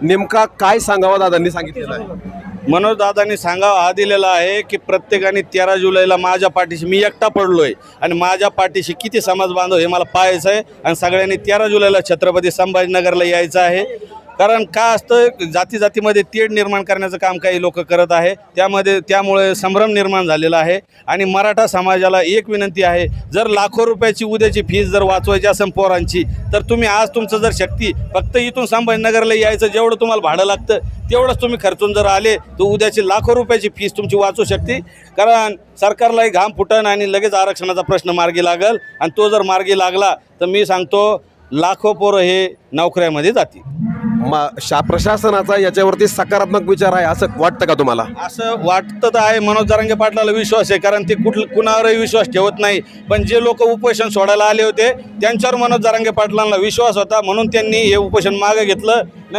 नेमका काय सांगावा दादांनी सांगितलेलं आहे? मनोज दादांनी सांगावा हा दिलेला आहे की प्रत्येकाने 13 जुलैला माझ्या पाठीशी, मी एकटा पडलोय आणि माझ्या पाठीशी किती समाज बांधव हे मला पाहायचं आहे आणि सगळ्यांनी 13 जुलैला छत्रपती संभाजीनगरला यायचं आहे. कारण का असतं, जाती जातीमध्ये तेढ निर्माण करण्याचं काम काही लोक करत आहे, त्यामुळे संभ्रम निर्माण झालेला आहे. आणि मराठा समाजाला एक विनंती आहे, जर लाखो रुपयाची उद्याची फीस जर वाचवायची असेल पोरांची, तर तुम्ही आज तुमचं जर शक्ती फक्त इथून संभाजीनगरला यायचं, जेवढं तुम्हाला भाडं लागतं तेवढंच तुम्ही खर्चून जर आले तर उद्याची लाखो रुपयाची फीस तुमची वाचू शकते. कारण सरकारलाही घाम फुटन आणि लगेच आरक्षणाचा प्रश्न मार्गी लागल आणि तो जर मार्गी लागला तर मी सांगतो लाखो पोरं हे नोकऱ्यामध्ये जातील. प्रशासनाचा याच्यावरती सकारात्मक विचार आहे असं वाटतं का तुम्हाला? असं वाटतं तर आहे. मनोज जरांगे पाटलाला विश्वास आहे, कारण ते कुणावरही विश्वास ठेवत नाही. पण जे लोक उपोषण सोडायला आले होते त्यांच्यावर मनोज जरांगे पाटलांना विश्वास होता, म्हणून त्यांनी हे उपोषण मागे घेतलं.